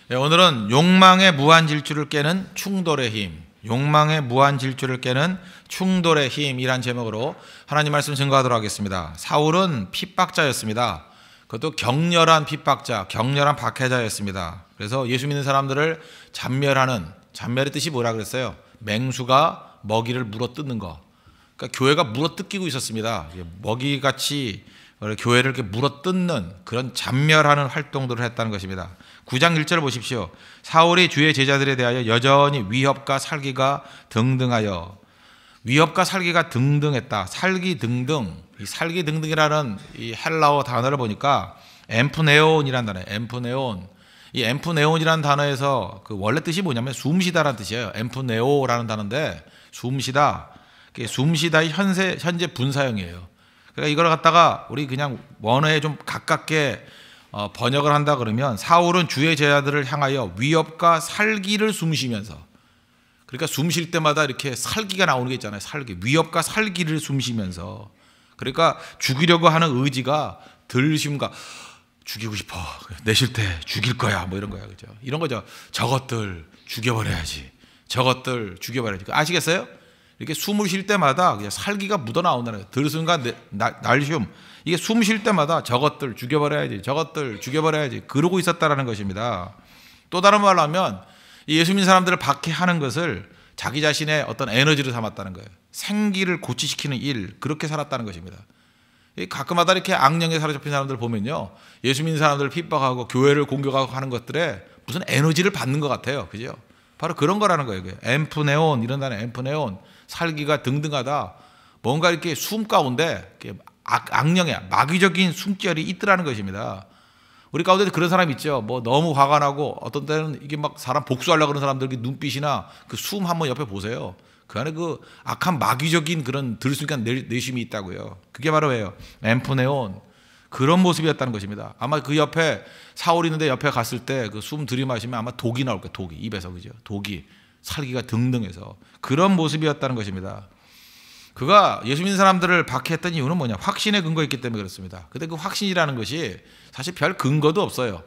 오늘은 욕망의 무한 질주를 깨는 충돌의 힘, 욕망의 무한 질주를 깨는 충돌의 힘이란 제목으로 하나님 말씀 증거하도록 하겠습니다. 사울은 핍박자였습니다. 그것도 격렬한 핍박자, 격렬한 박해자였습니다. 그래서 예수 믿는 사람들을 잔멸하는, 잔멸의 뜻이 뭐라 그랬어요? 맹수가 먹이를 물어뜯는 거. 그러니까 교회가 물어뜯기고 있었습니다. 먹이같이 교회를 이렇게 물어뜯는 그런 잔멸하는 활동들을 했다는 것입니다. 9장 1절을 보십시오. 사울이 주의 제자들에 대하여 여전히 위협과 살기가 등등하여, 위협과 살기가 등등했다. 살기 등등, 이 살기 등등이라는 이 헬라어 단어를 보니까 엠프네온이라는 단어예요. 엠프네온. 이 엠프네온이라는 단어에서 그 원래 뜻이 뭐냐면 숨쉬다라는 뜻이에요. 엠프네오라는 단어인데 숨쉬다. 숨쉬다의 현재 분사형이에요. 그러니까 이걸 갖다가 우리 그냥 원어에 좀 가깝게 번역을 한다 그러면, 사울은 주의 제자들을 향하여 위협과 살기를 숨쉬면서, 그러니까 숨 쉴 때마다 이렇게 살기가 나오는 게 있잖아요. 살기, 위협과 살기를 숨쉬면서, 그러니까 죽이려고 하는 의지가 들심과 죽이고 싶어, 내쉴 때 죽일 거야, 뭐 이런 거야, 그죠? 이런 거죠. 저것들 죽여버려야지, 저것들 죽여버려야지. 아시겠어요? 이렇게 숨을 쉴 때마다 그냥 살기가 묻어 나온다는 거예요. 들숨과 날숨, 이게 숨 쉴 때마다 저것들 죽여버려야지, 저것들 죽여버려야지, 그러고 있었다라는 것입니다. 또 다른 말로 하면 예수 믿는 사람들을 박해하는 것을 자기 자신의 어떤 에너지로 삼았다는 거예요. 생기를 고취시키는 일, 그렇게 살았다는 것입니다. 가끔마다 이렇게 악령에 사로잡힌 사람들 보면요, 예수 믿는 사람들을 핍박하고 교회를 공격하고 하는 것들에 무슨 에너지를 받는 것 같아요. 그죠? 바로 그런 거라는 거예요. 엠프네온, 이런 단어, 엠프네온. 살기가 등등하다. 뭔가 이렇게 숨 가운데 이렇게 악령의 마귀적인 숨결이 있더라는 것입니다. 우리 가운데 그런 사람 있죠. 뭐 너무 화가 나고 어떤 때는 이게 막 사람 복수하려고 그러는 사람들 눈빛이나 그 숨 한번 옆에 보세요. 그 안에 그 악한 마귀적인 그런 들숨과 내심이 있다고요. 그게 바로 왜요? 엠프네온. 그런 모습이었다는 것입니다. 아마 그 옆에 사울이 있는데 옆에 갔을 때 그 숨 들이마시면 아마 독이 나올 거예요. 독이 입에서, 그죠? 독이 살기가 등등해서 그런 모습이었다는 것입니다. 그가 예수 믿는 사람들을 박해했던 이유는 뭐냐? 확신에 근거했기 때문에 그렇습니다. 근데 그 확신이라는 것이 사실 별 근거도 없어요.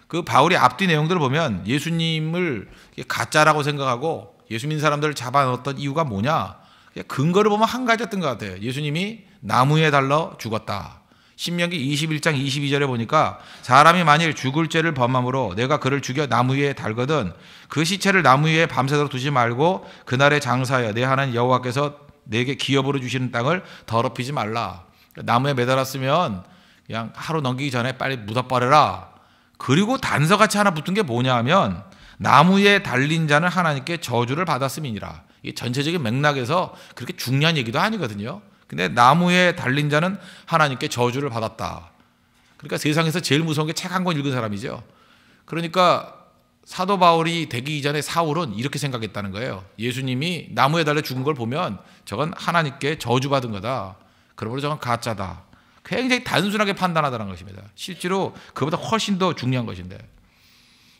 그 바울이 앞뒤 내용들을 보면 예수님을 가짜라고 생각하고 예수 믿는 사람들을 잡아넣었던 이유가 뭐냐? 근거를 보면 한 가지였던 것 같아요. 예수님이 나무에 달려 죽었다. 신명기 21장 22절에 보니까 사람이 만일 죽을 죄를 범함으로 내가 그를 죽여 나무 위에 달거든 그 시체를 나무 위에 밤새도록 두지 말고 그날에 장사하여 내 하나님 여호와께서 내게 기업으로 주시는 땅을 더럽히지 말라. 나무에 매달았으면 그냥 하루 넘기기 전에 빨리 묻어버려라. 그리고 단서같이 하나 붙은 게 뭐냐 하면 나무에 달린 자는 하나님께 저주를 받았음이니라. 이게 전체적인 맥락에서 그렇게 중요한 얘기도 아니거든요. 근데 나무에 달린 자는 하나님께 저주를 받았다. 그러니까 세상에서 제일 무서운 게 책 한 권 읽은 사람이죠. 그러니까 사도 바울이 되기 이전에 사울은 이렇게 생각했다는 거예요. 예수님이 나무에 달려 죽은 걸 보면 저건 하나님께 저주받은 거다. 그러므로 저건 가짜다. 굉장히 단순하게 판단하다는 것입니다. 실제로 그보다 훨씬 더 중요한 것인데,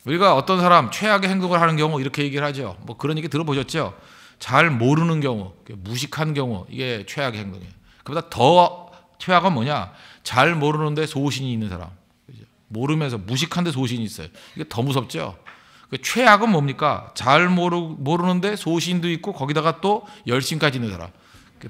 우리가 어떤 사람 최악의 행동을 하는 경우 이렇게 얘기를 하죠. 뭐 그런 얘기 들어보셨죠? 잘 모르는 경우, 무식한 경우, 이게 최악의 행동이에요. 그보다 더 최악은 뭐냐? 잘 모르는데 소신이 있는 사람. 모르면서 무식한데 소신이 있어요. 이게 더 무섭죠? 최악은 뭡니까? 잘 모르는데 소신도 있고 거기다가 또 열심까지 있는 사람.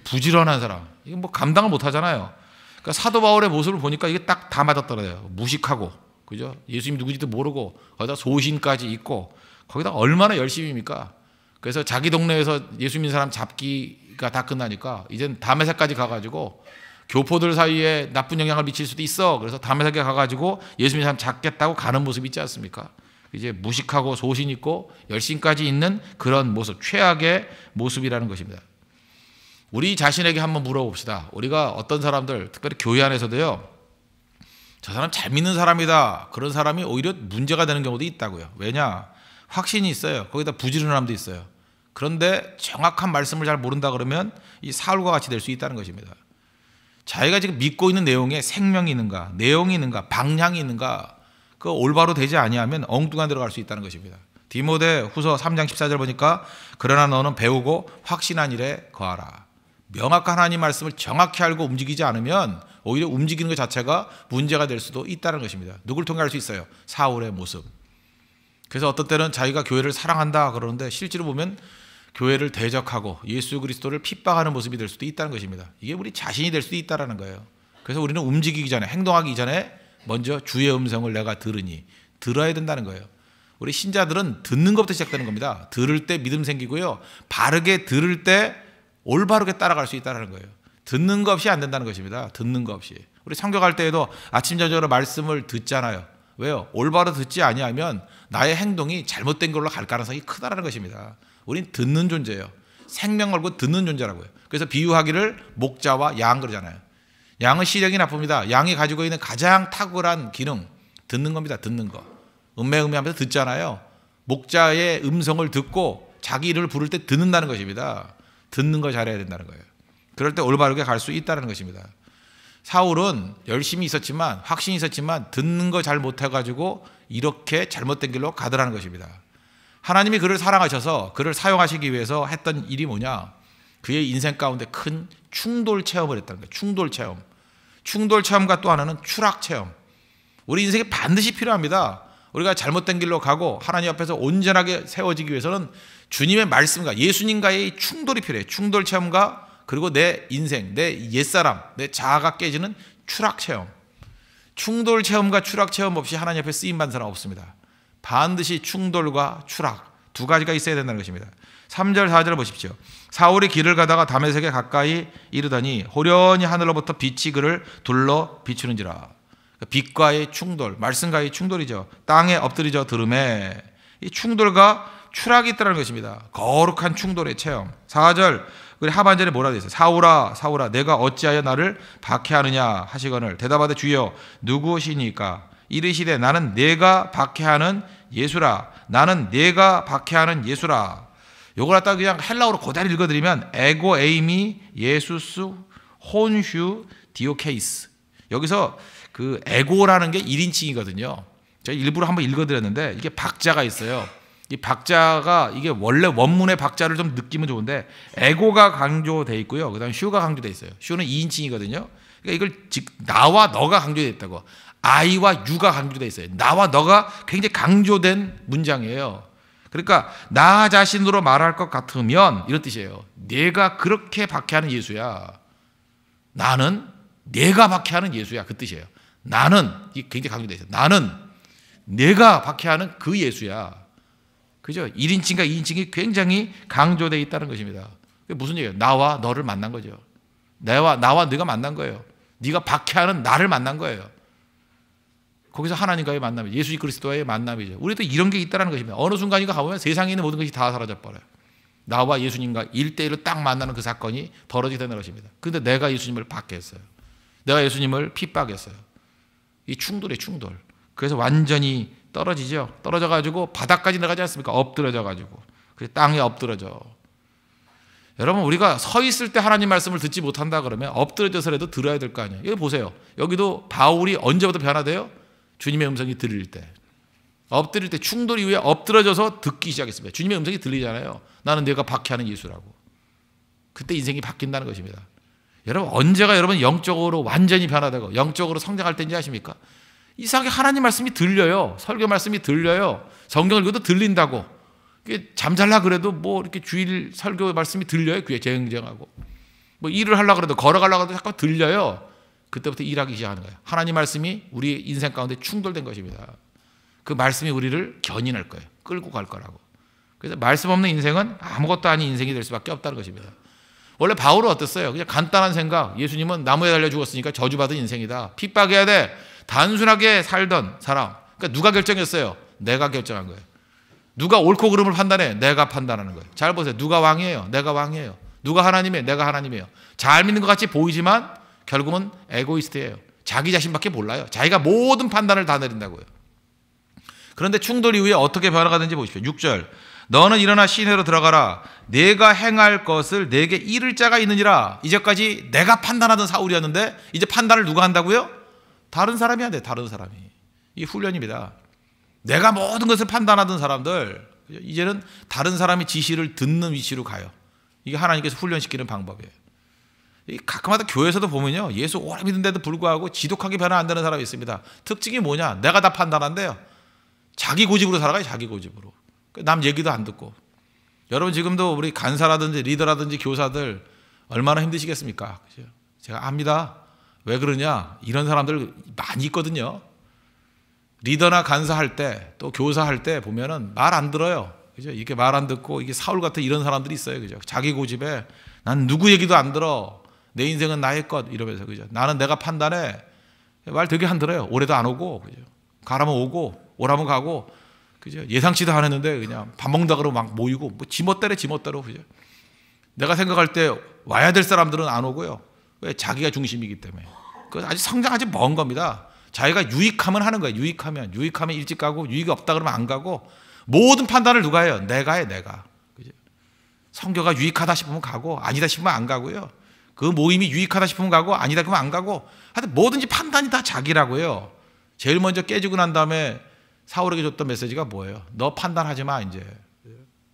부지런한 사람. 이게 뭐 감당을 못 하잖아요. 그러니까 사도 바울의 모습을 보니까 이게 딱 다 맞았더라고요. 무식하고, 그죠? 예수님 누구지도 모르고 거기다 소신까지 있고 거기다 얼마나 열심입니까? 그래서 자기 동네에서 예수 믿는 사람 잡기가 다 끝나니까 이젠 다메섹까지 가가지고 교포들 사이에 나쁜 영향을 미칠 수도 있어. 그래서 다메섹에 가가지고 예수 믿는 사람 잡겠다고 가는 모습 있지 않습니까? 이제 무식하고 소신 있고 열심까지 있는 그런 모습, 최악의 모습이라는 것입니다. 우리 자신에게 한번 물어봅시다. 우리가 어떤 사람들, 특별히 교회 안에서도요, 저 사람 잘 믿는 사람이다, 그런 사람이 오히려 문제가 되는 경우도 있다고요. 왜냐? 확신이 있어요. 거기다 부지런함도 있어요. 그런데 정확한 말씀을 잘 모른다 그러면 이 사울과 같이 될 수 있다는 것입니다. 자기가 지금 믿고 있는 내용에 생명이 있는가, 내용이 있는가, 방향이 있는가, 그 올바로 되지 아니하면 엉뚱한 데로 갈 수 있다는 것입니다. 디모데 후서 3장 14절 보니까 그러나 너는 배우고 확신한 일에 거하라. 명확한 하나님 말씀을 정확히 알고 움직이지 않으면 오히려 움직이는 것 자체가 문제가 될 수도 있다는 것입니다. 누굴 통해 알 수 있어요? 사울의 모습. 그래서 어떤 때는 자기가 교회를 사랑한다 그러는데 실제로 보면 교회를 대적하고 예수 그리스도를 핍박하는 모습이 될 수도 있다는 것입니다. 이게 우리 자신이 될 수도 있다는 거예요. 그래서 우리는 움직이기 전에, 행동하기 전에 먼저 주의 음성을 내가 들으니 들어야 된다는 거예요. 우리 신자들은 듣는 것부터 시작되는 겁니다. 들을 때 믿음 생기고요, 바르게 들을 때 올바르게 따라갈 수 있다는 거예요. 듣는 것 없이 안 된다는 것입니다. 듣는 것 없이. 우리 성경할 때에도 아침 저녁으로 말씀을 듣잖아요. 왜요? 올바로 듣지 아니하면 나의 행동이 잘못된 걸로 갈 가능성이 크다라는 것입니다. 우린 듣는 존재예요. 생명 걸고 듣는 존재라고요. 그래서 비유하기를 목자와 양 그러잖아요. 양은 시력이 나쁩니다. 양이 가지고 있는 가장 탁월한 기능, 듣는 겁니다. 듣는 거. 음매하면서 듣잖아요. 목자의 음성을 듣고 자기 이름을 부를 때 듣는다는 것입니다. 듣는 거 잘해야 된다는 거예요. 그럴 때 올바르게 갈 수 있다는 것입니다. 사울은 열심히 있었지만, 확신이 있었지만 듣는 거 잘 못해가지고 이렇게 잘못된 길로 가더라는 것입니다. 하나님이 그를 사랑하셔서 그를 사용하시기 위해서 했던 일이 뭐냐? 그의 인생 가운데 큰 충돌 체험을 했다는 거예요. 충돌 체험. 충돌 체험과 또 하나는 추락 체험. 우리 인생에 반드시 필요합니다. 우리가 잘못된 길로 가고 하나님 앞에서 온전하게 세워지기 위해서는 주님의 말씀과 예수님과의 충돌이 필요해요. 충돌 체험과 그리고 내 인생, 내 옛사람, 내 자아가 깨지는 추락 체험. 충돌 체험과 추락 체험 없이 하나님 앞에 쓰임받는 사람 없습니다. 반드시 충돌과 추락 두 가지가 있어야 된다는 것입니다. 3절 4절 보십시오. 사울이 길을 가다가 다메섹에 가까이 이르더니 호련히 하늘로부터 빛이 그를 둘러 비추는지라. 빛과의 충돌, 말씀과의 충돌이죠. 땅에 엎드리져 들음에 이 충돌과 추락이 있다는 것입니다. 거룩한 충돌의 체험. 4절 그래 하반절에 뭐라 되어 있어요? 사울아 사울아 내가 어찌하여 나를 박해하느냐 하시거늘 대답하되 주여 누구시니까 이르시되 나는 내가 박해하는 예수라. 나는 내가 박해하는 예수라. 요걸 갖다가 그냥 헬라어로 그대로 읽어드리면 에고 에이미 예수스 혼휴 디오케이스. 여기서 그 에고라는 게 1인칭이거든요. 제가 일부러 한번 읽어드렸는데 이게 박자가 있어요. 이 박자가 이게 원래 원문의 박자를 좀 느끼면 좋은데 에고가 강조되어 있고요. 그 다음에 슈가 강조되어 있어요. 슈는 2인칭이거든요. 그러니까 이걸 나와 너가 강조되어 있다고. I와 U가 강조되어 있어요. 나와 너가 굉장히 강조된 문장이에요. 그러니까 나 자신으로 말할 것 같으면 이런 뜻이에요. 내가 그렇게 박해하는 예수야. 나는 내가 박해하는 예수야. 그 뜻이에요. 나는 이게 굉장히 강조되어 있어요. 나는 내가 박해하는 그 예수야. 그죠? 1인칭과 2인칭이 굉장히 강조되어 있다는 것입니다. 그게 무슨 얘기예요? 나와 너를 만난 거죠. 나와 네가 만난 거예요. 네가 박해하는 나를 만난 거예요. 거기서 하나님과의 만남이죠. 예수 그리스도와의 만남이죠. 우리도 이런 게 있다는 것입니다. 어느 순간인가 가보면 세상에 있는 모든 것이 다 사라져 버려요. 나와 예수님과 1대1로 딱 만나는 그 사건이 벌어지게 되는 것입니다. 그런데 내가 예수님을 박해했어요. 내가 예수님을 핍박했어요. 이 충돌이에요, 충돌. 그래서 완전히 떨어지죠. 떨어져가지고 바닥까지 나가지 않습니까? 엎드려져가지고. 그래서 땅에 엎드려져. 여러분 우리가 서 있을 때 하나님 말씀을 듣지 못한다 그러면 엎드려져서라도 들어야 될 거 아니에요. 여기 보세요. 여기도 바울이 언제부터 변화돼요? 주님의 음성이 들릴 때. 엎드릴 때 충돌 이후에 엎드려져서 듣기 시작했습니다. 주님의 음성이 들리잖아요. 나는 내가 박해하는 예수라고. 그때 인생이 바뀐다는 것입니다. 여러분 언제가 여러분 영적으로 완전히 변화되고 영적으로 성장할 때인지 아십니까? 이상하게 하나님 말씀이 들려요. 설교 말씀이 들려요. 성경 읽어도 들린다고. 잠잘라 그래도 뭐 이렇게 주일 설교 말씀이 들려요. 귀에 쟁쟁하고. 뭐 일을 하려고 그래도 걸어가려고 해도 자꾸 들려요. 그때부터 일하기 시작하는 거예요. 하나님 말씀이 우리 인생 가운데 충돌된 것입니다. 그 말씀이 우리를 견인할 거예요. 끌고 갈 거라고. 그래서 말씀 없는 인생은 아무것도 아닌 인생이 될 수밖에 없다는 것입니다. 원래 바울은 어땠어요? 그냥 간단한 생각. 예수님은 나무에 달려 죽었으니까 저주받은 인생이다. 핍박해야 돼. 단순하게 살던 사람. 그러니까 누가 결정했어요? 내가 결정한 거예요. 누가 옳고 그름을 판단해? 내가 판단하는 거예요. 잘 보세요. 누가 왕이에요? 내가 왕이에요. 누가 하나님이에요? 내가 하나님이에요. 잘 믿는 것 같이 보이지만 결국은 에고이스트예요. 자기 자신밖에 몰라요. 자기가 모든 판단을 다 내린다고요. 그런데 충돌 이후에 어떻게 변화가 되는지 보십시오. 6절 너는 일어나 시내로 들어가라. 내가 행할 것을 내게 이를 자가 있느니라. 이제까지 내가 판단하던 사울이었는데 이제 판단을 누가 한다고요? 다른 사람이 한대. 다른 사람이. 이 훈련입니다. 내가 모든 것을 판단하던 사람들 이제는 다른 사람의 지시를 듣는 위치로 가요. 이게 하나님께서 훈련시키는 방법이에요. 가끔마다 교회에서도 보면요. 예수 오래 믿는데도 불구하고 지독하게 변화 안 되는 사람이 있습니다. 특징이 뭐냐? 내가 다 판단한대요. 자기 고집으로 살아가요. 자기 고집으로. 남 얘기도 안 듣고. 여러분 지금도 우리 간사라든지 리더라든지 교사들 얼마나 힘드시겠습니까? 그죠? 제가 압니다. 왜 그러냐? 이런 사람들 많이 있거든요. 리더나 간사할 때 또 교사할 때 보면은 말 안 들어요. 그죠? 이게 말 안 듣고 이게 사울 같은 이런 사람들이 있어요. 그죠? 자기 고집에 난 누구 얘기도 안 들어. 내 인생은 나의 것 이러면서 그죠? 나는 내가 판단해. 말 되게 안 들어요. 올해도 안 오고 그죠? 가라면 오고 오라면 가고 그죠? 예상치도 안 했는데 그냥 밥 먹는다 그러고 막 모이고 뭐 지멋대로 그죠? 내가 생각할 때 와야 될 사람들은 안 오고요. 왜? 자기가 중심이기 때문에. 그 아직 성장 아직 먼 겁니다. 자기가 유익하면 하는 거예요. 유익하면 일찍 가고 유익이 없다 그러면 안 가고 모든 판단을 누가 해요? 내가 해, 내가. 그죠? 성교가 유익하다 싶으면 가고 아니다 싶으면 안 가고요. 그 모임이 유익하다 싶으면 가고 아니다 그러면 안 가고 하여튼 뭐든지 판단이 다 자기라고요. 제일 먼저 깨지고 난 다음에 사울에게 줬던 메시지가 뭐예요? 너 판단하지 마 이제.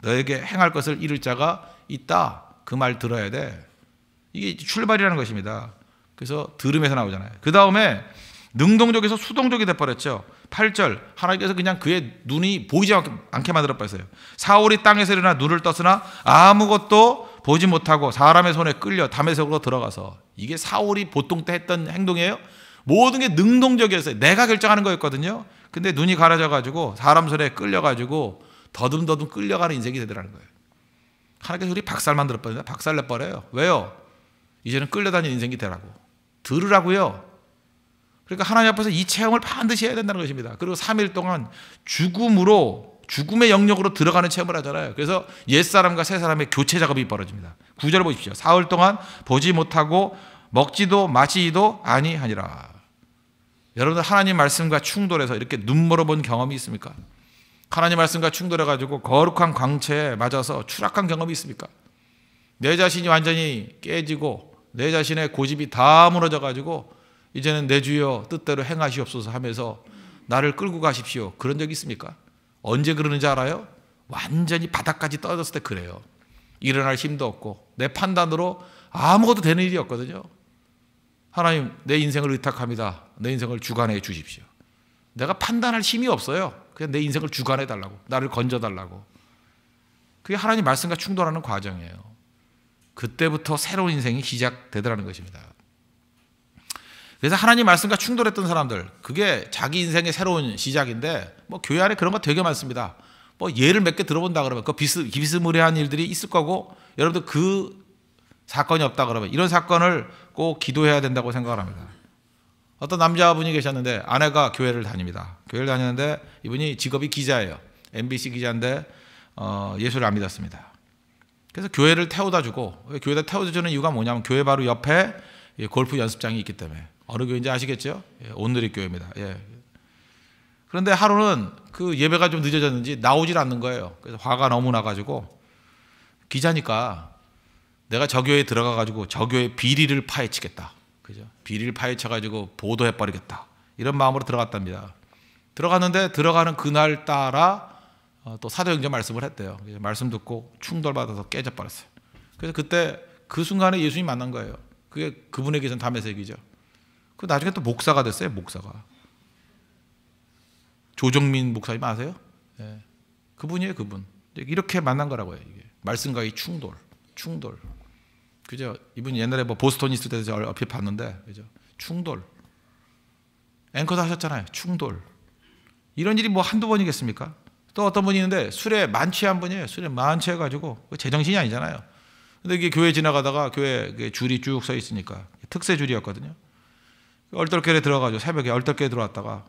너에게 행할 것을 이룰 자가 있다. 그 말 들어야 돼. 이게 출발이라는 것입니다. 그래서 들음에서 나오잖아요. 그 다음에 능동적에서 수동적이 돼버렸죠. 8절 하나님께서 그냥 그의 눈이 보이지 않게 만들어버렸어요. 사울이 땅에서 일어나 눈을 떴으나 아무것도 보지 못하고 사람의 손에 끌려 다메섹으로 들어가서 이게 사울이 보통 때 했던 행동이에요. 모든 게 능동적이었어요. 내가 결정하는 거였거든요. 근데 눈이 가려져가지고 사람 손에 끌려가지고 더듬더듬 끌려가는 인생이 되더라는 거예요. 하나님께서 우리 박살 만들어버립니다. 박살 내버려요. 왜요? 이제는 끌려다니는 인생이 되라고. 들으라고요. 그러니까 하나님 앞에서 이 체험을 반드시 해야 된다는 것입니다. 그리고 3일 동안 죽음의 영역으로 들어가는 체험을 하잖아요. 그래서 옛사람과 새사람의 교체 작업이 벌어집니다. 9절 보십시오. 사흘 동안 보지 못하고 먹지도 마시지도 아니하니라. 여러분들 하나님 말씀과 충돌해서 이렇게 눈물어 본 경험이 있습니까? 하나님 말씀과 충돌해가지고 거룩한 광채에 맞아서 추락한 경험이 있습니까? 내 자신이 완전히 깨지고 내 자신의 고집이 다 무너져가지고 이제는 내 주여 뜻대로 행하시옵소서 하면서 나를 끌고 가십시오. 그런 적 있습니까? 언제 그러는지 알아요? 완전히 바닥까지 떨어졌을 때 그래요. 일어날 힘도 없고 내 판단으로 아무것도 되는 일이 없거든요. 하나님 내 인생을 의탁합니다. 내 인생을 주관해 주십시오. 내가 판단할 힘이 없어요. 그냥 내 인생을 주관해 달라고. 나를 건져 달라고. 그게 하나님 말씀과 충돌하는 과정이에요. 그때부터 새로운 인생이 시작되더라는 것입니다. 그래서 하나님 말씀과 충돌했던 사람들, 그게 자기 인생의 새로운 시작인데 뭐 교회 안에 그런 거 되게 많습니다. 뭐 예를 몇 개 들어본다 그러면 그 비스무리한 일들이 있을 거고 여러분들 그 사건이 없다 그러면 이런 사건을 꼭 기도해야 된다고 생각을 합니다. 어떤 남자분이 계셨는데 아내가 교회를 다닙니다. 교회를 다니는데 이분이 직업이 기자예요. MBC 기자인데 예수를 안 믿었습니다. 그래서 교회를 태워다 주고, 교회에다 태워다 주는 이유가 뭐냐면 교회 바로 옆에 골프 연습장이 있기 때문에. 어느 교회인지 아시겠죠? 온누리 교회입니다. 예. 그런데 하루는 그 예배가 좀 늦어졌는지 나오질 않는 거예요. 그래서 화가 너무 나가지고 기자니까 내가 저 교회에 들어가가지고 저 교회 비리를 파헤치겠다. 그죠? 비리를 파헤쳐가지고 보도해버리겠다. 이런 마음으로 들어갔답니다. 들어갔는데 들어가는 그날 따라 또 사도행전 말씀을 했대요. 말씀 듣고 충돌받아서 깨져버렸어요. 그래서 그때 그 순간에 예수님 만난 거예요. 그게 그분에게선 다메섹이죠. 그 나중에 또 목사가 됐어요. 목사가. 조정민 목사님 아세요? 예. 그분이에요. 그분. 이렇게 만난 거라고요. 이게. 말씀과의 충돌. 그죠? 이분이 옛날에 뭐 보스턴 있을 때 얼핏 봤는데, 그죠? 충돌. 앵커도 하셨잖아요. 충돌. 이런 일이 뭐 한두 번이겠습니까? 또 어떤 분이 있는데 술에 만취한 분이에요. 술에 만취해가지고 제정신이 아니잖아요. 근데 이게 교회 지나가다가 교회 줄이 쭉 서 있으니까 특세 줄이었거든요. 얼떨결에 들어가죠. 새벽에 얼떨결에 들어왔다가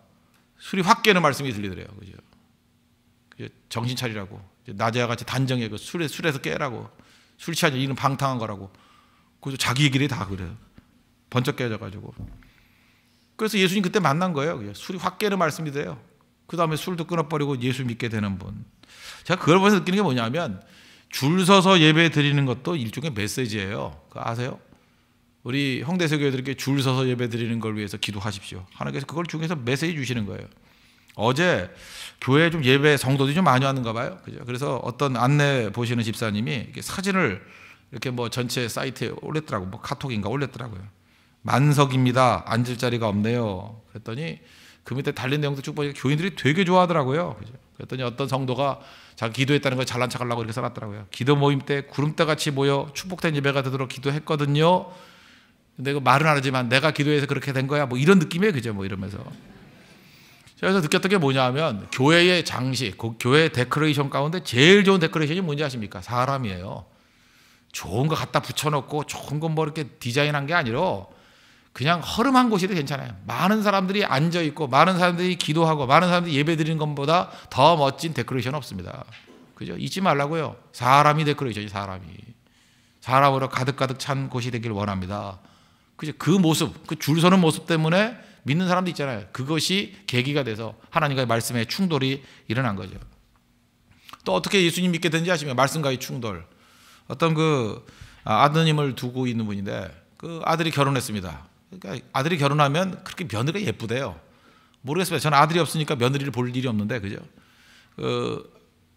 술이 확 깨는 말씀이 들리더래요. 그죠? 정신 차리라고. 낮에 같이 단정해. 술에서 깨라고. 술 취하지 이는 방탕한 거라고. 그래서 자기 얘기를 다 그래요. 번쩍 깨져가지고. 그래서 예수님 그때 만난 거예요. 술이 확 깨는 말씀이 돼요. 그 다음에 술도 끊어버리고 예수 믿게 되는 분. 제가 그걸 보면서 느끼는 게 뭐냐면 줄 서서 예배 드리는 것도 일종의 메시지예요. 그거 아세요? 우리 홍대서 교회들에게 줄 서서 예배 드리는 걸 위해서 기도하십시오. 하나님께서 그걸 중에서 메시지 주시는 거예요. 어제 교회 좀 예배 성도들이 좀 많이 왔는가 봐요. 그죠? 그래서 어떤 안내 보시는 집사님이 이렇게 사진을 이렇게 뭐 전체 사이트에 올렸더라고. 뭐 카톡인가 올렸더라고요. 만석입니다. 앉을 자리가 없네요. 그랬더니 그 밑에 달린 내용도 쭉 보니까 교인들이 되게 좋아하더라고요. 그죠? 그랬더니 어떤 성도가 자기 기도했다는 걸 잘난 척하려고 이렇게 써놨더라고요. 기도 모임 때 구름대같이 모여 축복된 예배가 되도록 기도했거든요. 근데 그 말은 안 하지만 내가 기도해서 그렇게 된 거야. 뭐 이런 느낌이에요. 그죠? 뭐 이러면서. 그래서 느꼈던 게 뭐냐 하면 교회의 장식, 교회 데코레이션 가운데 제일 좋은 데코레이션이 뭔지 아십니까? 사람이에요. 좋은 거 갖다 붙여놓고 좋은 거 뭐 이렇게 디자인한 게 아니라 그냥 허름한 곳이도 괜찮아요. 많은 사람들이 앉아있고 많은 사람들이 기도하고 많은 사람들이 예배 드리는 것보다 더 멋진 데코레이션 없습니다. 그죠? 잊지 말라고요. 사람이 데코레이션이 사람으로 가득가득 찬 곳이 되길 원합니다. 그죠? 그 모습, 그 줄 서는 모습 때문에 믿는 사람도 있잖아요. 그것이 계기가 돼서 하나님과의 말씀에 충돌이 일어난 거죠. 또 어떻게 예수님 믿게 된지 아십니까? 말씀과의 충돌. 어떤 그 아드님을 두고 있는 분인데 그 아들이 결혼했습니다. 그러니까 아들이 결혼하면 그렇게 며느리가 예쁘대요. 모르겠습니다. 저는 아들이 없으니까 며느리를 볼 일이 없는데, 그죠?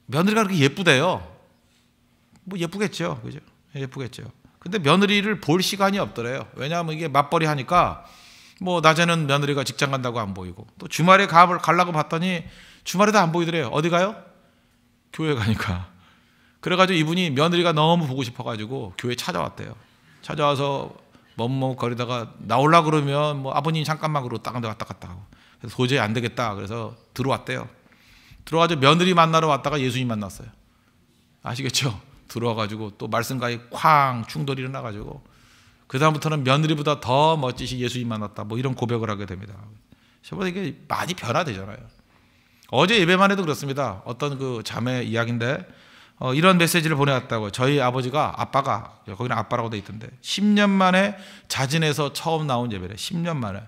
며느리가 그렇게 예쁘대요. 뭐 예쁘겠죠, 그죠? 예쁘겠죠. 근데 며느리를 볼 시간이 없더래요. 왜냐하면 이게 맞벌이 하니까 뭐 낮에는 며느리가 직장 간다고 안 보이고 또 주말에 가려고 봤더니 주말에도 안 보이더래요. 어디 가요? 교회 가니까. 그래가지고 이분이 며느리가 너무 보고 싶어가지고 교회 찾아왔대요. 찾아와서 머뭇거리다가 나오려고 그러면 뭐 아버님 잠깐만 그러고 딱 왔다 갔다 하고 그래서 도저히 안 되겠다 그래서 들어왔대요. 들어와서 며느리 만나러 왔다가 예수님 만났어요. 아시겠죠? 들어와가지고 또 말씀과의 쾅 충돌이 일어나가지고 그 다음부터는 며느리보다 더 멋지신 예수님 만났다 뭐 이런 고백을 하게 됩니다. 저보다 이게 많이 변화되잖아요. 어제 예배만 해도 그렇습니다. 어떤 그 자매 이야기인데 이런 메시지를 보내왔다고. 저희 아빠가 거기는 아빠라고 돼 있던데 10년 만에 자진해서 처음 나온 예배래. 10년 만에.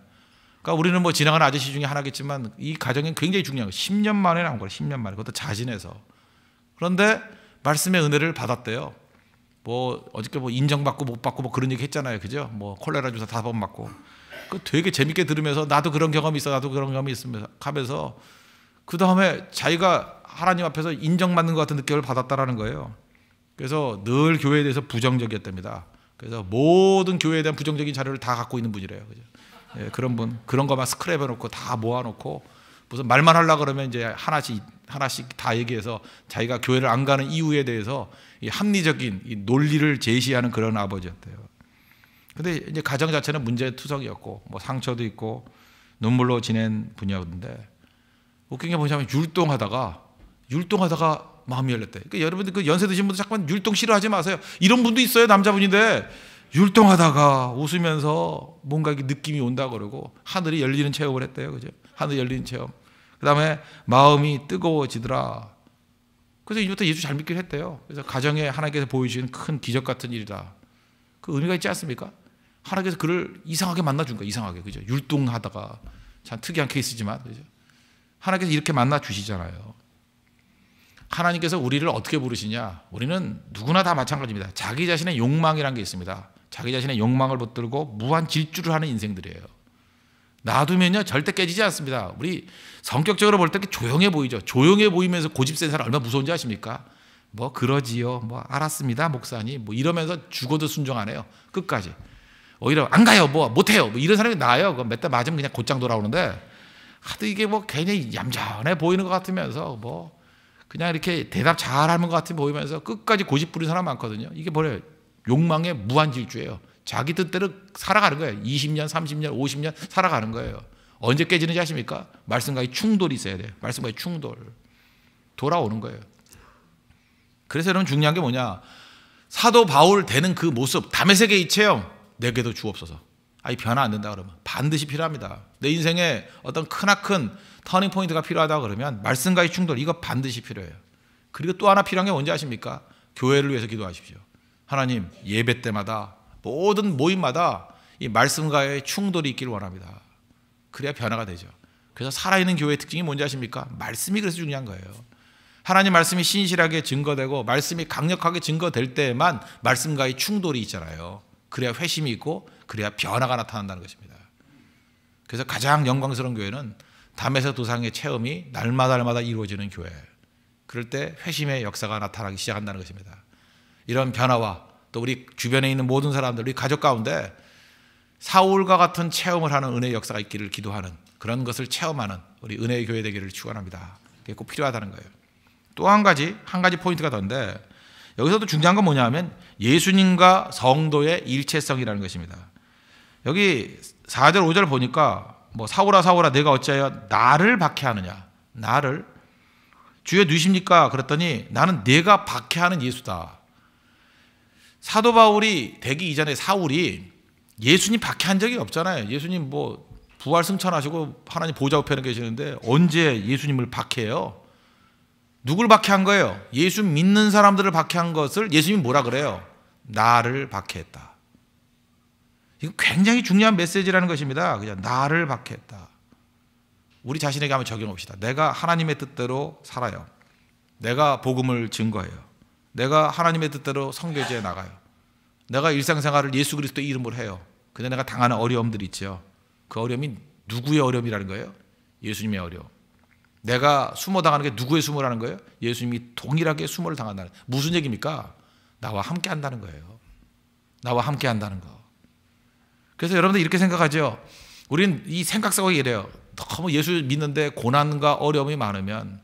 그러니까 우리는 뭐 지나가는 아저씨 중에 하나겠지만 이 가정은 굉장히 중요한 거예요. 10년 만에 나온 거예요. 10년 만에. 그것도 자진해서. 그런데 말씀의 은혜를 받았대요. 뭐 어저께 뭐 인정받고 못 받고 뭐 그런 얘기 했잖아요. 그죠? 뭐 콜레라 주사 5번 맞고. 그 되게 재밌게 들으면서 나도 그런 경험이 있어. 나도 그런 경험이 있으면서 하면서 그 다음에 자기가 하나님 앞에서 인정받는 것 같은 느낌을 받았다라는 거예요. 그래서 늘 교회에 대해서 부정적이었답니다. 그래서 모든 교회에 대한 부정적인 자료를 다 갖고 있는 분이래요. 그죠? 예, 그런 분, 그런 것만 스크랩해 놓고 다 모아놓고 무슨 말만 하려고 그러면 이제 하나씩 다 얘기해서 자기가 교회를 안 가는 이유에 대해서 이 합리적인 이 논리를 제시하는 그런 아버지였대요. 근데 이제 가정 자체는 문제투성이었고 뭐 상처도 있고 눈물로 지낸 분이었는데 웃긴 게 뭐냐면 율동하다가 마음이 열렸대. 그러니까 여러분들 그 연세 드신 분들 잠깐 율동 싫어하지 마세요. 이런 분도 있어요. 남자분인데 율동하다가 웃으면서 뭔가 느낌이 온다 그러고 하늘이 열리는 체험을 했대요. 그죠? 하늘이 열리는 체험. 그다음에 마음이 뜨거워지더라. 그래서 이제부터 예수 잘 믿기로 했대요. 그래서 가정에 하나님께서 보여주신 큰 기적 같은 일이다. 그 의미가 있지 않습니까? 하나님께서 그를 이상하게 만나준 거야. 이상하게. 그죠? 율동하다가 참 특이한 케이스지만 그죠? 하나님께서 이렇게 만나 주시잖아요. 하나님께서 우리를 어떻게 부르시냐? 우리는 누구나 다 마찬가지입니다. 자기 자신의 욕망이라는 게 있습니다. 자기 자신의 욕망을 붙들고 무한 질주를 하는 인생들이에요. 놔두면요 절대 깨지지 않습니다. 우리 성격적으로 볼 때 조용해 보이죠. 조용해 보이면서 고집센 사람 얼마나 무서운지 아십니까? 뭐 그러지요. 뭐 알았습니다 목사님. 뭐 이러면서 죽어도 순종 안 해요. 끝까지. 오히려 안 가요. 뭐 못해요. 뭐 이런 사람이 나아요. 몇 대 맞으면 그냥 곧장 돌아오는데 하도 이게 뭐 괜히 얌전해 보이는 것 같으면서 뭐 그냥 이렇게 대답 잘하는 것 같아 보이면서 끝까지 고집 부리는 사람 많거든요. 이게 뭐래요? 욕망의 무한질주예요. 자기 뜻대로 살아가는 거예요. 20년, 30년, 50년 살아가는 거예요. 언제 깨지는지 아십니까? 말씀과의 충돌이 있어야 돼요. 말씀과의 충돌. 돌아오는 거예요. 그래서 여러분 중요한 게 뭐냐? 사도 바울 되는 그 모습, 다메섹의 이 체험 내게도 주옵소서. 이 변화 안 된다 그러면 반드시 필요합니다. 내 인생에 어떤 크나큰 터닝 포인트가 필요하다 그러면 말씀과의 충돌 이거 반드시 필요해요. 그리고 또 하나 필요한 게 뭔지 아십니까? 교회를 위해서 기도하십시오. 하나님 예배 때마다 모든 모임마다 이 말씀과의 충돌이 있기를 원합니다. 그래야 변화가 되죠. 그래서 살아있는 교회의 특징이 뭔지 아십니까? 말씀이 그래서 중요한 거예요. 하나님 말씀이 신실하게 증거되고 말씀이 강력하게 증거될 때에만 말씀과의 충돌이 있잖아요. 그래야 회심이 있고 그래야 변화가 나타난다는 것입니다. 그래서 가장 영광스러운 교회는 담에서 도상의 체험이 날마다 이루어지는 교회. 그럴 때 회심의 역사가 나타나기 시작한다는 것입니다. 이런 변화와 또 우리 주변에 있는 모든 사람들, 우리 가족 가운데 사울과 같은 체험을 하는 은혜의 역사가 있기를 기도하는, 그런 것을 체험하는 우리 은혜의 교회 되기를 축원합니다. 그게 꼭 필요하다는 거예요. 또 한 가지 포인트가 더인데, 여기서도 중요한 건 뭐냐면 예수님과 성도의 일체성이라는 것입니다. 여기 4절 5절 보니까 뭐 사울아 사울아 내가 어찌하여 나를 박해하느냐, 나를 주여 누구십니까? 그랬더니 나는 내가 박해하는 예수다. 사도 바울이 되기 이전에 사울이 예수님 박해한 적이 없잖아요. 예수님 뭐 부활 승천하시고 하나님 보좌 우편에 계시는데 언제 예수님을 박해해요? 누굴 박해한 거예요? 예수 믿는 사람들을 박해한 것을 예수님이 뭐라 그래요? 나를 박해했다. 이거 굉장히 중요한 메시지라는 것입니다. 그냥 나를 박해했다. 우리 자신에게 한번 적용해 봅시다. 내가 하나님의 뜻대로 살아요. 내가 복음을 증거해요. 내가 하나님의 뜻대로 선교지에 나가요. 내가 일상생활을 예수 그리스도의 이름으로 해요. 근데 내가 당하는 어려움들이 있죠. 그 어려움이 누구의 어려움이라는 거예요? 예수님의 어려움. 내가 수모 당하는 게 누구의 수모라는 거예요? 예수님이 동일하게 수모를 당한다는. 무슨 얘기입니까? 나와 함께 한다는 거예요. 나와 함께 한다는 거. 그래서 여러분들 이렇게 생각하죠. 우리는 이 생각사고가 이래요. 너무 예수 믿는데 고난과 어려움이 많으면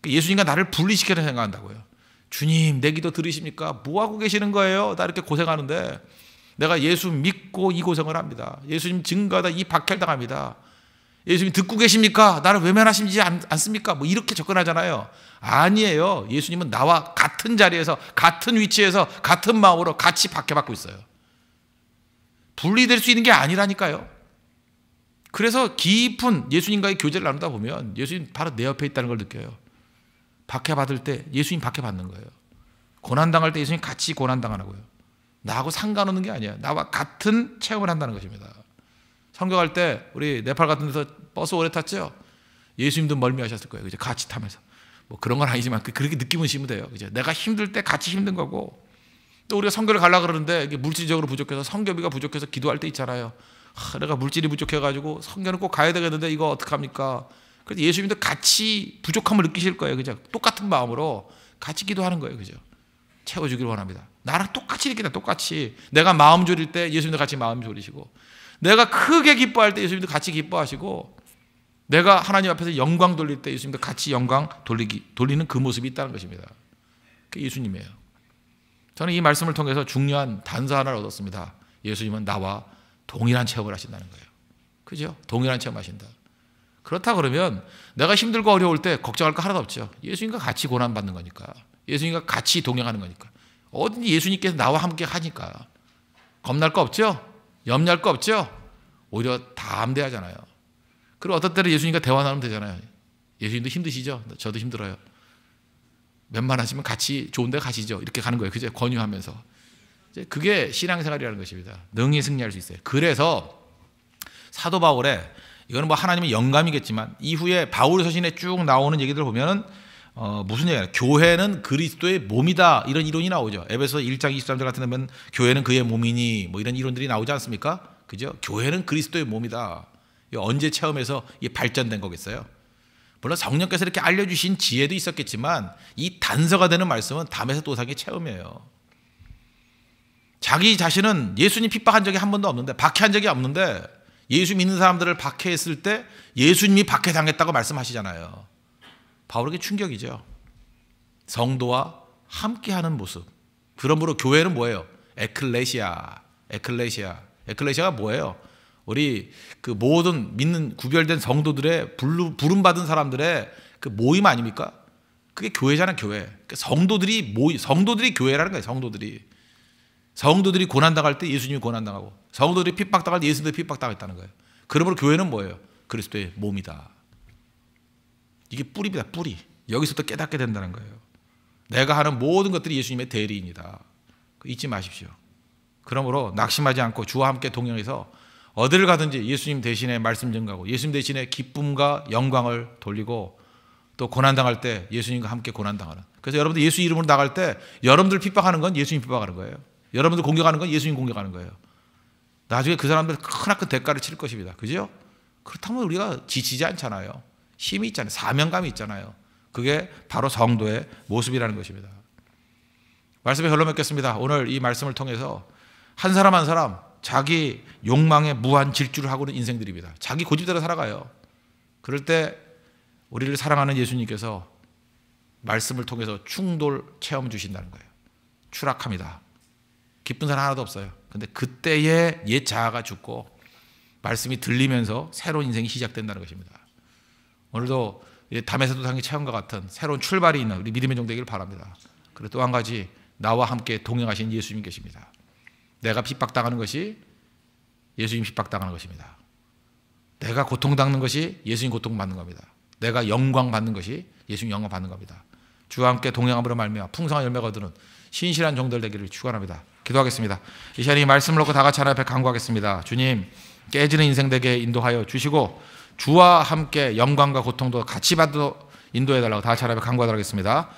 예수님과 나를 분리시켜서 생각한다고요. 주님 내 기도 들으십니까? 뭐하고 계시는 거예요? 나 이렇게 고생하는데 내가 예수 믿고 이 고생을 합니다. 예수님 증거하다 이 박해를 당합니다. 예수님 듣고 계십니까? 나를 외면하시지 않습니까? 뭐 이렇게 접근하잖아요. 아니에요. 예수님은 나와 같은 자리에서 같은 위치에서 같은 마음으로 같이 박해받고 있어요. 분리될 수 있는 게 아니라니까요. 그래서 깊은 예수님과의 교제를 나누다 보면 예수님 바로 내 옆에 있다는 걸 느껴요. 박해받을 때 예수님 박해받는 거예요. 고난당할 때 예수님 같이 고난당하고요. 나하고 상관없는 게 아니에요. 나와 같은 체험을 한다는 것입니다. 성경할 때 우리 네팔 같은 데서 버스 오래 탔죠. 예수님도 멀미하셨을 거예요. 그죠? 같이 타면서 뭐 그런 건 아니지만 그렇게 느낌은 심으면 돼요. 그죠? 내가 힘들 때 같이 힘든 거고, 또 우리가 선교를 가려고 그러는데 이게 물질적으로 부족해서 선교비가 부족해서 기도할 때 있잖아요. 내가 물질이 부족해가지고 선교는 꼭 가야 되겠는데 이거 어떡합니까? 그래서 예수님도 같이 부족함을 느끼실 거예요. 그죠? 똑같은 마음으로 같이 기도하는 거예요. 그죠? 채워주기를 원합니다. 나랑 똑같이 이렇게 똑같이 내가 마음 졸일 때 예수님도 같이 마음 졸이시고, 내가 크게 기뻐할 때 예수님도 같이 기뻐하시고, 내가 하나님 앞에서 영광 돌릴 때 예수님도 같이 영광 돌리는 그 모습이 있다는 것입니다. 그게 예수님이에요. 저는 이 말씀을 통해서 중요한 단서 하나를 얻었습니다. 예수님은 나와 동일한 체험을 하신다는 거예요. 그죠? 동일한 체험하신다. 그렇다 그러면 내가 힘들고 어려울 때 걱정할 거 하나도 없죠. 예수님과 같이 고난받는 거니까. 예수님과 같이 동행하는 거니까. 어딘지 예수님께서 나와 함께 하니까. 겁날 거 없죠? 염려할 거 없죠? 오히려 담대하잖아요. 그리고 어떤 때는 예수님과 대화 나누면 되잖아요. 예수님도 힘드시죠? 저도 힘들어요. 웬만하시면 같이 좋은 데 가시죠. 이렇게 가는 거예요. 그죠? 권유하면서. 그게 신앙생활이라는 것입니다. 능히 승리할 수 있어요. 그래서 사도 바울의, 이거는 뭐 하나님의 영감이겠지만 이후에 바울 서신에 쭉 나오는 얘기들 보면은 무슨 얘기예요? 교회는 그리스도의 몸이다, 이런 이론이 나오죠. 에베소 1장 23절 같은 데 보면 교회는 그의 몸이니 뭐 이런 이론들이 나오지 않습니까? 그죠? 교회는 그리스도의 몸이다. 이거 언제 체험해서 이게 발전된 거겠어요? 물론 성령께서 이렇게 알려주신 지혜도 있었겠지만 이 단서가 되는 말씀은 담에서 도상의 체험이에요. 자기 자신은 예수님 핍박한 적이 한 번도 없는데, 박해한 적이 없는데 예수 믿는 사람들을 박해했을 때 예수님이 박해당했다고 말씀하시잖아요. 바울에게 충격이죠. 성도와 함께하는 모습. 그러므로 교회는 뭐예요? 에클레시아. 에클레시아가 뭐예요? 우리 그 모든 믿는 구별된 성도들의 부름받은 사람들의 그 모임 아닙니까? 그게 교회잖아요. 교회. 성도들이 교회라는 거예요. 성도들이 고난당할 때 예수님이 고난당하고, 성도들이 핍박당할 때 예수님도 핍박당했다는 거예요. 그러므로 교회는 뭐예요? 그리스도의 몸이다. 이게 뿌리입니다. 뿌리. 여기서부터 깨닫게 된다는 거예요. 내가 하는 모든 것들이 예수님의 대리인이다. 잊지 마십시오. 그러므로 낙심하지 않고 주와 함께 동행해서 어디를 가든지 예수님 대신에 말씀 전가하고 예수님 대신에 기쁨과 영광을 돌리고, 또 고난당할 때 예수님과 함께 고난당하는. 그래서 여러분들 예수 이름으로 나갈 때 여러분들 핍박하는 건 예수님 핍박하는 거예요. 여러분들 공격하는 건 예수님 공격하는 거예요. 나중에 그 사람들 크나큰 대가를 치를 것입니다. 그죠? 그렇다면 우리가 지치지 않잖아요. 힘이 있잖아요. 사명감이 있잖아요. 그게 바로 성도의 모습이라는 것입니다. 말씀에 결론 맺겠습니다. 오늘 이 말씀을 통해서 한 사람 한 사람 자기 욕망에 무한 질주를 하고 있는 인생들입니다. 자기 고집대로 살아가요. 그럴 때 우리를 사랑하는 예수님께서 말씀을 통해서 충돌 체험 주신다는 거예요. 추락합니다. 기쁜 사람 하나도 없어요. 근데 그때에 옛 자아가 죽고 말씀이 들리면서 새로운 인생이 시작된다는 것입니다. 오늘도 담에서도 당연히 체험과 같은 새로운 출발이 있는 우리 믿음의 종 되기를 바랍니다. 그리고 또 한 가지, 나와 함께 동행하신 예수님 계십니다. 내가 핍박당하는 것이 예수님 핍박당하는 것입니다. 내가 고통당하는 것이 예수님 고통받는 겁니다. 내가 영광 받는 것이 예수님 영광 받는 겁니다. 주와 함께 동행함으로 말미암아 풍성한 열매가 얻는 신실한 종들 되기를 축원합니다. 기도하겠습니다. 이 시간에 이 말씀을 놓고 다 같이 하나님 앞에 간구하겠습니다. 주님, 깨지는 인생 되게 인도하여 주시고 주와 함께 영광과 고통도 같이 받도 인도해달라고 다 같이 하나님 앞에 간구하도록 하겠습니다.